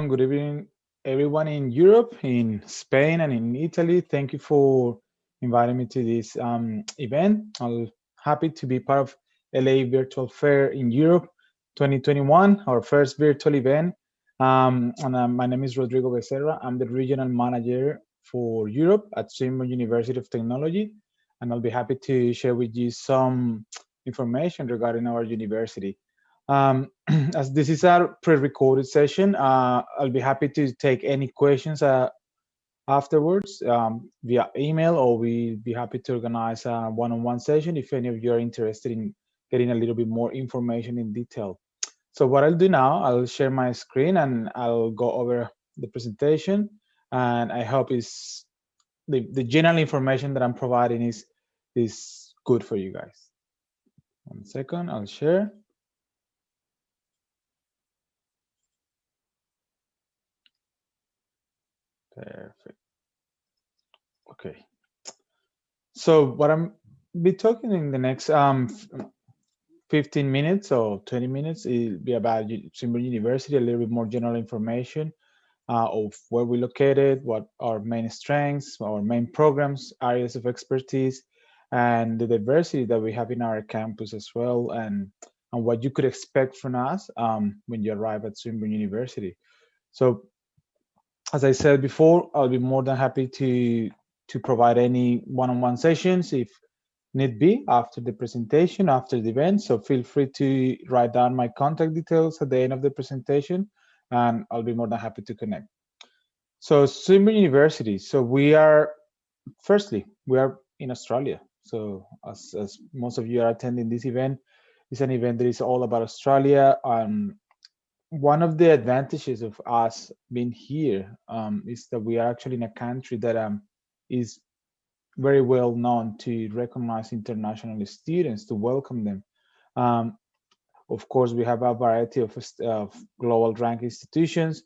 Good evening, everyone in Europe, in Spain, and in Italy. Thank you for inviting me to this event. I'm happy to be part of LAE Virtual Fair in Europe 2021, our first virtual event. My name is Rodrigo Becerra. I'm the regional manager for Europe at Swinburne University of Technology, and I'll be happy to share with you some information regarding our university. Um, as this is a pre-recorded session, I'll be happy to take any questions afterwards via email, or we'll be happy to organize a one-on-one session if any of you are interested in getting a little bit more information in detail. So what I'll do now, I'll share my screen and I'll go over the presentation. And I hope the general information that I'm providing is good for you guys. 1 second, I'll share. Perfect. Okay. So what I'm be talking in the next 15 minutes or 20 minutes, it'll be about Swinburne University, a little bit more general information of where we're located, what our main strengths, our main programs, areas of expertise, and the diversity that we have in our campus as well, and what you could expect from us when you arrive at Swinburne University. So as I said before, I'll be more than happy to provide any one-on-one sessions if need be after the presentation, after the event. So feel free to write down my contact details at the end of the presentation, and I'll be more than happy to connect. So Swinburne University. So firstly, we are in Australia. So as most of you are attending this event, it's an event that is all about Australia. One of the advantages of us being here is that we are actually in a country that is very well known to recognize international students, to welcome them. Um, of course, we have a variety of global rank institutions.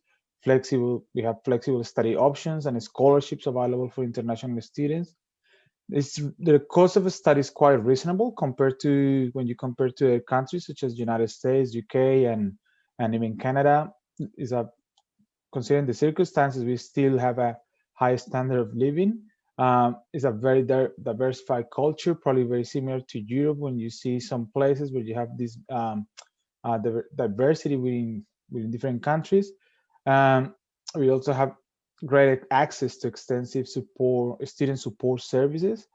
We have flexible study options and scholarships available for international students. The cost of a study is quite reasonable compared to when you compare to countries such as United States, UK, and even Canada. Is a Considering the circumstances, we still have a high standard of living. It's a very diversified culture, probably very similar to Europe when you see some places where you have this diversity within different countries. Um, we also have great access to extensive student support services,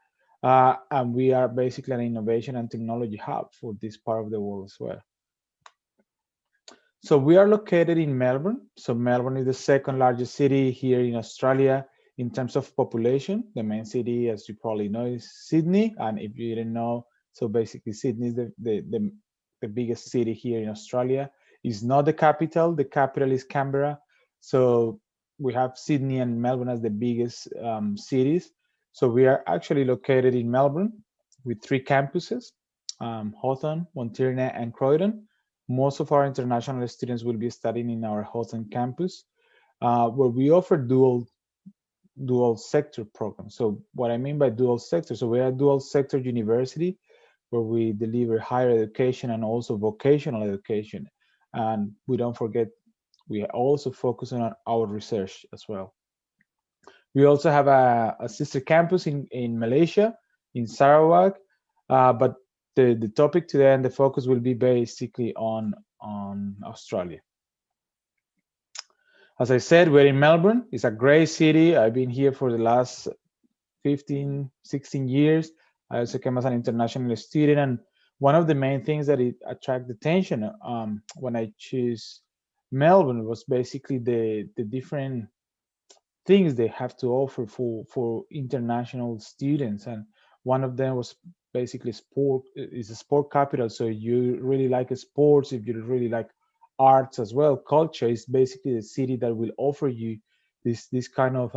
and we are basically an innovation and technology hub for this part of the world as well. So we are located in Melbourne. So Melbourne is the second largest city here in Australia in terms of population. The main city, as you probably know, is Sydney. And if you didn't know, so basically Sydney is the biggest city here in Australia. It's not the capital. The capital is Canberra. So we have Sydney and Melbourne as the biggest cities. So we are actually located in Melbourne with 3 campuses, Hawthorn, Montana, and Croydon. Most of our international students will be studying in our Hawthorn campus, where we offer dual sector programs. So what I mean by dual sector, so we are a dual sector university where we deliver higher education and also vocational education. And we don't forget, we also focus on our research as well. We also have a sister campus in Malaysia, in Sarawak, but the topic today and the focus will be basically on Australia. As I said, we're in Melbourne. It's a great city. I've been here for the last 15, 16 years. I also came as an international student, and one of the main things that it attracted attention when I choose Melbourne was basically the different things they have to offer for international students, and one of them was basically sport. Is a sport capital, so you really like sports, if you really like arts as well, culture is basically the city that will offer you this kind of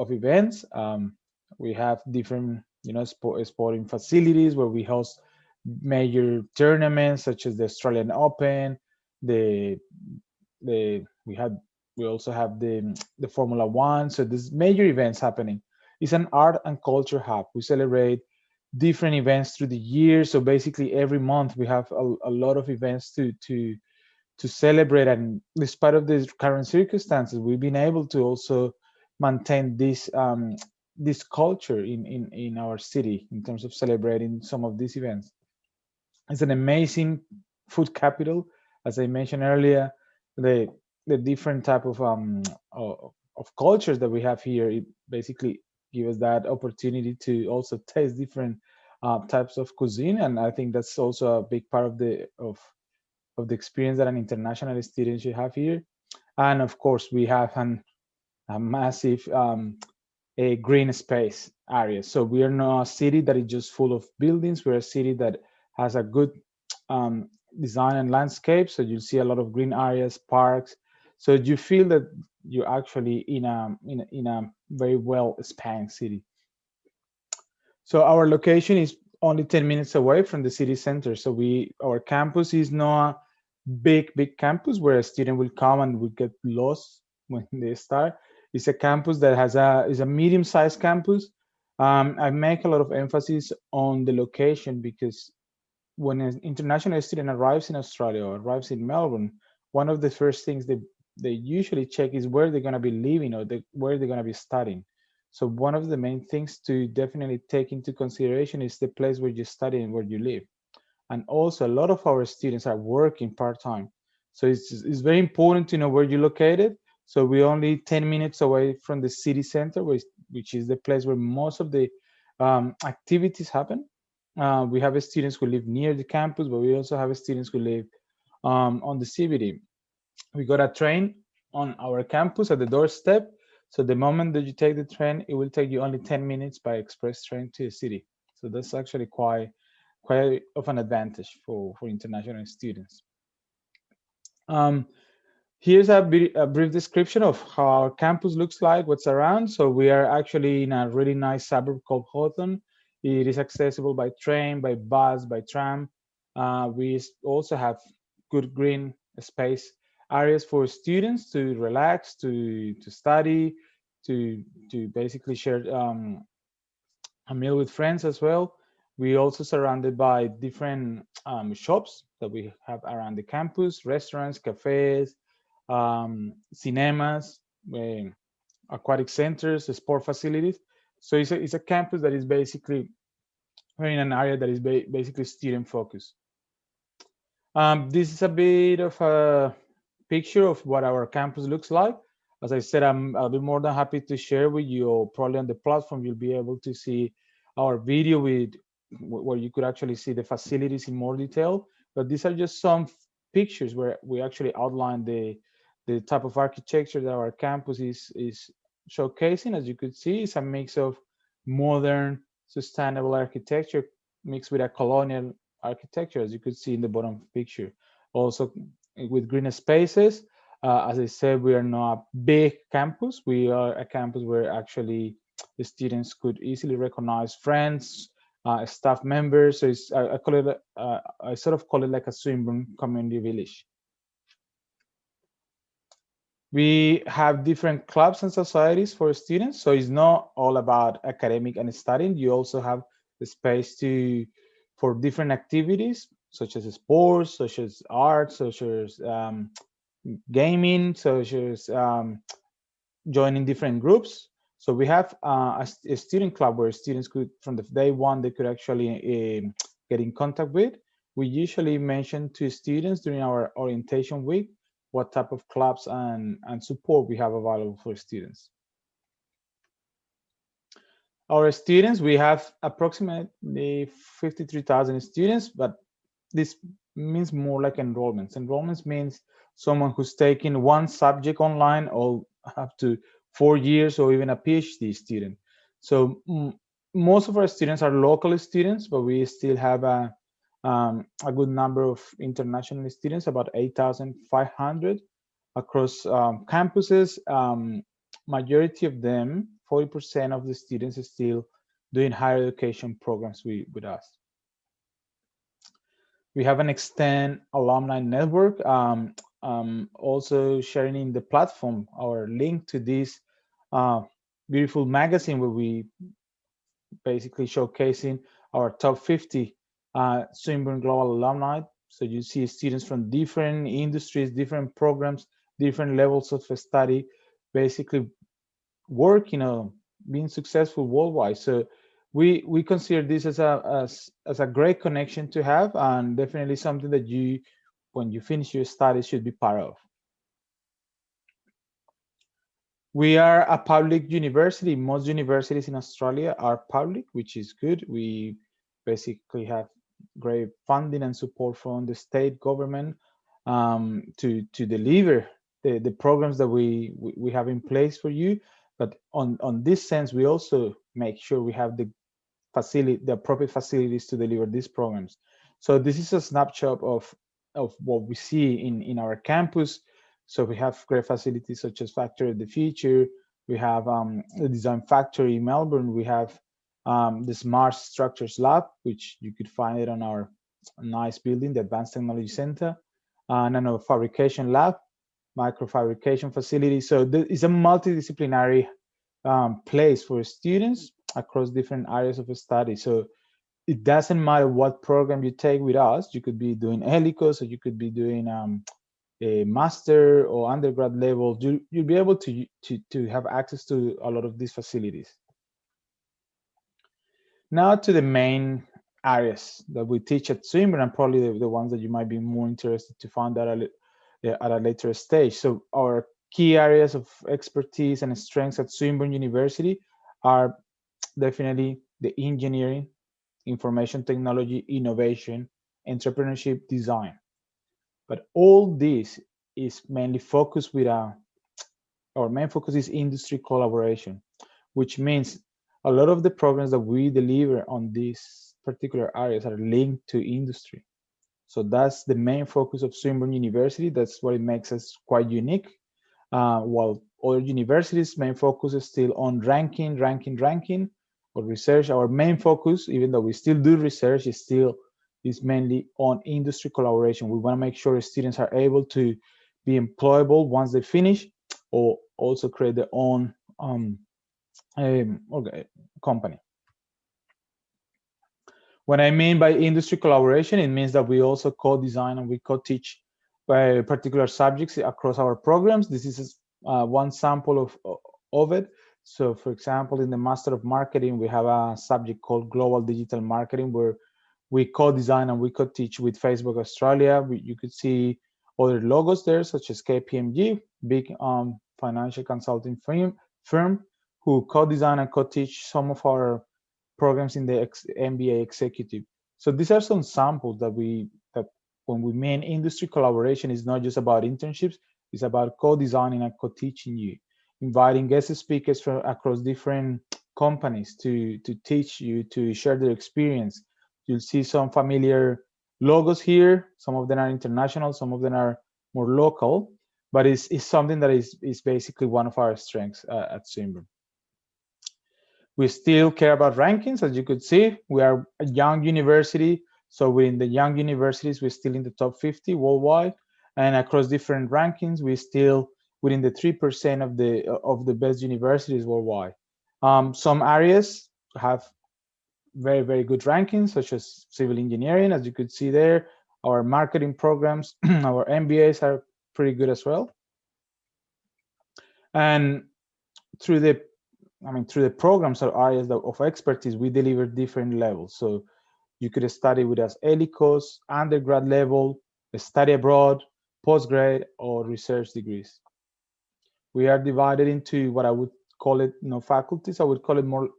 events. We have different sporting facilities where we host major tournaments such as the Australian Open, the the we have we also have the Formula One. So there's major events happening. It's an art and culture hub. We celebrate different events through the year. So basically every month we have a lot of events to celebrate, and despite of the current circumstances, we've been able to also maintain this culture in our city in terms of celebrating some of these events. It's an amazing food capital, as I mentioned earlier. The the different type of cultures that we have here, it basically gives us that opportunity to also taste different types of cuisine, and I think that's also a big part of the experience that an international student should have here. And of course, we have a massive a green space area. So we are not a city that is just full of buildings. We're a city that has a good um, design and landscape. So you'll see a lot of green areas, parks. So you feel that you're actually in a very well spanned city. So our location is only 10 minutes away from the city center. So our campus is not a big campus where a student will come and will get lost when they start. It's a campus that is a medium-sized campus. I make a lot of emphasis on the location because when an international student arrives in Australia or arrives in Melbourne, one of the first things they usually check is where they're going to be living or where they're going to be studying. So one of the main things to definitely take into consideration is the place where you study and where you live. And also, a lot of our students are working part-time. So it's very important to know where you're located. So we're only 10 minutes away from the city center, which is the place where most of the activities happen. We have students who live near the campus, but we also have students who live on the CBD. We got a train on our campus at the doorstep. So the moment that you take the train, it will take you only 10 minutes by express train to the city. So that's actually quite of an advantage for international students. Um, Here's a brief description of how our campus looks like, what's around. So we are actually in a really nice suburb called Hawthorne. It is accessible by train, by bus, by tram. We also have good green space areas for students to relax, to study, to basically share a meal with friends as well. We also surrounded by different shops that we have around the campus, restaurants, cafes, cinemas, aquatic centers, sport facilities. So it's a campus that is basically in an area that is basically student focused. This is a bit of a picture of what our campus looks like. As I said, I'll be more than happy to share with you, or probably on the platform, you'll be able to see our video where you could actually see the facilities in more detail. But these are just some pictures where we actually outline the type of architecture that our campus is showcasing. As you could see, it's a mix of modern, sustainable architecture mixed with a colonial architecture, as you could see in the bottom picture. Also with green spaces. As I said, we are not a big campus. We are a campus where actually the students could easily recognize friends, staff members. So I call it, I sort of call it like a Swinburne community village. We have different clubs and societies for students. So it's not all about academic and studying. You also have the space for different activities, such as sports, such as art, such as gaming, such as joining different groups. So we have a student club where students could, from the day one, they could actually get in contact with. We usually mention to students during our orientation week what type of clubs and support we have available for students. Our students, we have approximately 53,000 students, but this means more like enrollments. Enrollments means someone who's taking one subject online or up to 4 years, or even a PhD student. So most of our students are local students, but we still have a good number of international students, about 8,500 across campuses. Majority of them, 40% of the students, are still doing higher education programs with us. We have an extend alumni network. Also sharing in the platform our link to this beautiful magazine where we basically showcasing our top 50 Swinburne Global alumni. So you see students from different industries, different programs, different levels of study, basically work, being successful worldwide. So we consider this as a great connection to have, and definitely something that you, when you finish your studies, should be part of. We are a public university. Most universities in Australia are public, which is good. We basically have great funding and support from the state government to deliver the programs that we have in place for you. But on this sense, we also make sure we have the appropriate facilities to deliver these programs. So this is a snapshot of what we see in our campus. So we have great facilities such as Factory of the Future. We have the Design Factory in Melbourne. We have the Smart Structures Lab, which you could find it on our nice building, the Advanced Technology Center, and a fabrication lab, microfabrication facility. So it's a multidisciplinary place for students across different areas of study. So it doesn't matter what program you take with us. You could be doing helicos, or you could be doing a master or undergrad level. You'll be able to have access to a lot of these facilities. Now to the main areas that we teach at Swinburne, and probably the ones that you might be more interested to find out at a later stage. So our key areas of expertise and strengths at Swinburne University are definitely the engineering, information technology, innovation, entrepreneurship, design. But all this is mainly focused with our main focus is industry collaboration, which means a lot of the programs that we deliver on these particular areas are linked to industry. So that's the main focus of Swinburne University. That's what it makes us quite unique. While other universities' main focus is still on ranking, or research, our main focus, even though we still do research, is mainly on industry collaboration. We want to make sure students are able to be employable once they finish, or also create their own company. What I mean by industry collaboration, it means that we also co-design and we co-teach particular subjects across our programs. This is one sample of it. So for example, in the Master of Marketing, we have a subject called Global Digital Marketing, where we co-design and we co-teach with Facebook Australia. You could see other logos there, such as KPMG, big financial consulting firm, who co-design and co-teach some of our programs in the MBA executive. So these are some samples that when we mean industry collaboration, is not just about internships, it's about co-designing and co-teaching you, inviting guest speakers from across different companies to teach you, to share their experience. You'll see some familiar logos here. Some of them are international, some of them are more local, but it's something that is basically one of our strengths at Swinburne. We still care about rankings. As you could see, we are a young university. So within the young universities, we're still in the top 50 worldwide. And across different rankings, we're still within the 3% of the best universities worldwide. Some areas have very, very good rankings, such as civil engineering, as you could see there. Our marketing programs, our MBAs are pretty good as well. And through the programs or areas of expertise, we deliver different levels. So you could study with us helicos, undergrad level, study abroad, postgrad, or research degrees. We are divided into what I would call it, faculties. I would call it more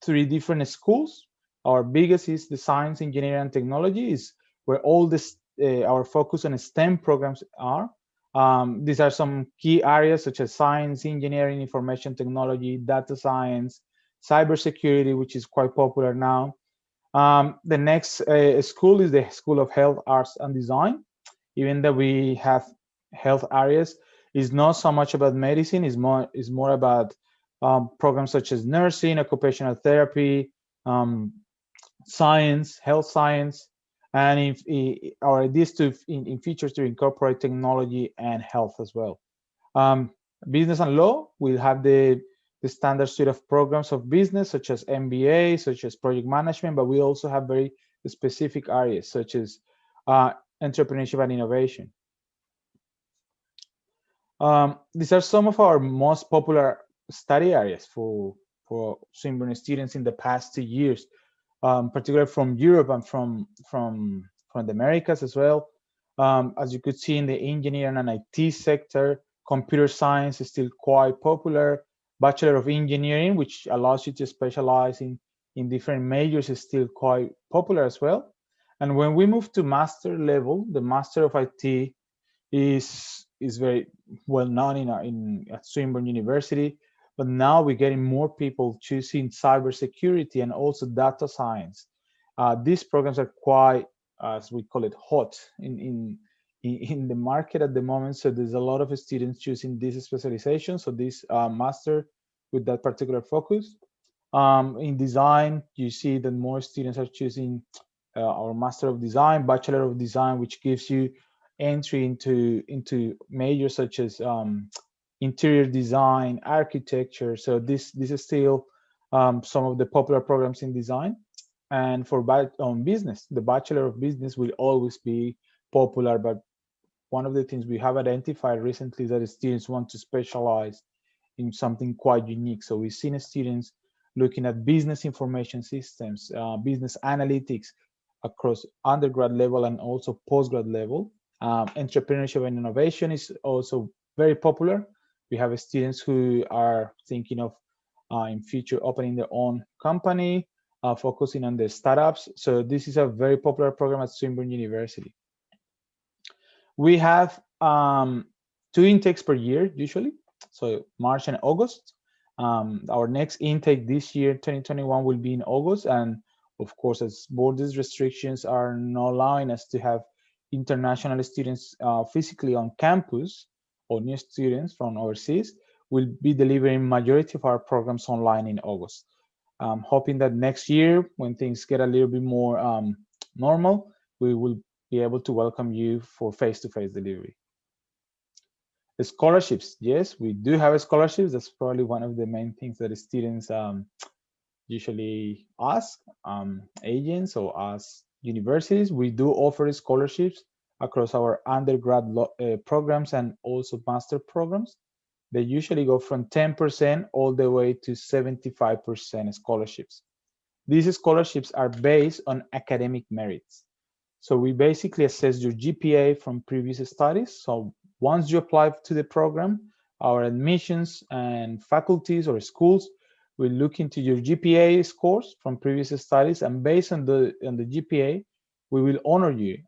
3 different schools. Our biggest is the science, engineering, and technology, is where all this our focus on STEM programs are. These are some key areas such as science, engineering, information technology, data science, cybersecurity, which is quite popular now. The next school is the School of Health, Arts, and Design. Even though we have health areas, it's not so much about medicine. It's more about programs such as nursing, occupational therapy, science, health science, and our ideas in features to incorporate technology and health as well. Business and law will have the standard suite of programs of business, such as MBA, such as project management, but we also have very specific areas such as entrepreneurship and innovation. These are some of our most popular study areas for Swinburne students in the past 2 years, particularly from Europe and from the Americas as well. As you could see in the engineering and IT sector, computer science is still quite popular. Bachelor of Engineering, which allows you to specialize in different majors, is still quite popular as well. And when we move to master level, the Master of IT is very well known at Swinburne University. But now we're getting more people choosing cybersecurity and also data science. These programs are quite, as we call it, hot in the market at the moment. So there's a lot of students choosing this specialization. So this master with that particular focus. In design, you see that more students are choosing our Master of Design, Bachelor of Design, which gives you entry into majors such as interior design, architecture. So this is still some of the popular programs in design. And for business, the Bachelor of Business will always be popular. But one of the things we have identified recently is that students want to specialize in something quite unique. So we've seen students looking at business information systems, business analytics across undergrad level and also postgrad level. Entrepreneurship and innovation is also very popular. We have students who are thinking of in future opening their own company, focusing on the startups. So this is a very popular program at Swinburne University. We have 2 intakes per year usually, so March and August. Our next intake this year, 2021, will be in August, and of course, as borders restrictions are not allowing us to have international students physically on campus, or new students from overseas, we'll be delivering majority of our programs online in August. Hoping that next year, when things get a little bit more normal, we will be able to welcome you for face-to-face delivery. Scholarships, yes, we do have scholarships. That's probably one of the main things that students usually ask agents or ask universities. We do offer scholarships across our undergrad programs and also master programs. They usually go from 10% all the way to 75% scholarships. These scholarships are based on academic merits. So we basically assess your GPA from previous studies. So once you apply to the program, our admissions and faculties or schools will look into your GPA scores from previous studies, and based on the GPA, we will honor you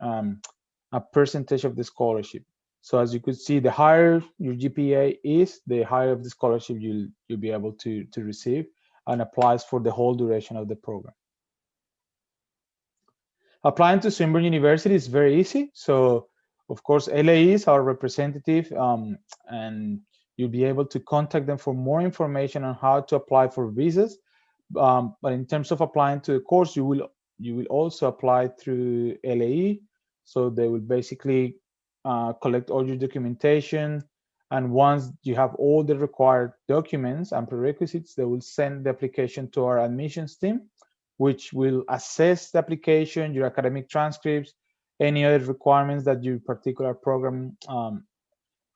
a percentage of the scholarship. So as you could see, the higher your GPA is, the higher of the scholarship you'll be able to receive, and applies for the whole duration of the program. Applying to Swinburne University is very easy. So of course, LAE is our representative, and you'll be able to contact them for more information on how to apply for visas. But in terms of applying to the course, you will also apply through LAE. So they will basically collect all your documentation, and once you have all the required documents and prerequisites, they will send the application to our admissions team, which will assess the application, your academic transcripts, any other requirements that your particular program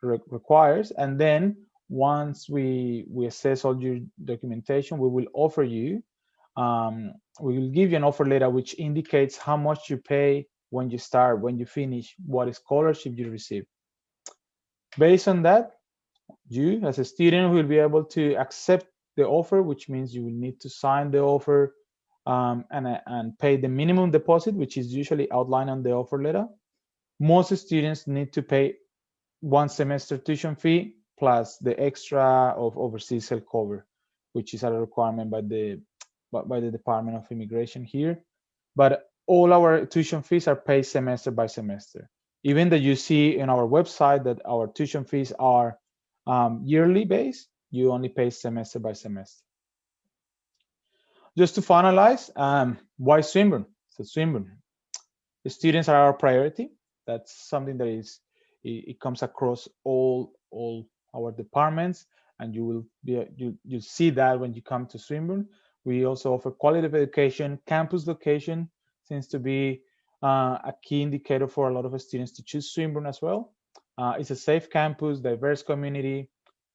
requires. And then once we assess all your documentation, we will offer you, we will give you an offer letter which indicates how much you pay when you start, when you finish, what scholarship you receive. Based on that, you as a student will be able to accept the offer, which means you will need to sign the offer and pay the minimum deposit, which is usually outlined on the offer letter. Most students need to pay 1 semester tuition fee plus the extra of overseas health cover, which is a requirement by the Department of Immigration here. But all our tuition fees are paid semester by semester. Even though you see in our website that our tuition fees are yearly based, you only pay semester by semester. Just to finalize, why Swinburne? So Swinburne, the students are our priority. That's something that it comes across all our departments, and you'll see that when you come to Swinburne. We also offer quality of education. Campus location seems to be a key indicator for a lot of students to choose Swinburne as well. It's a safe campus, diverse community.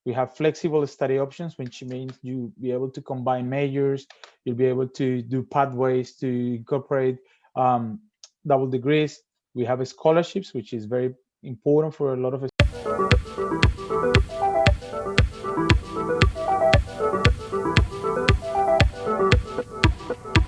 We have flexible study options, which means you'll be able to combine majors. You'll be able to do pathways to incorporate double degrees. We have scholarships, which is very important for a lot of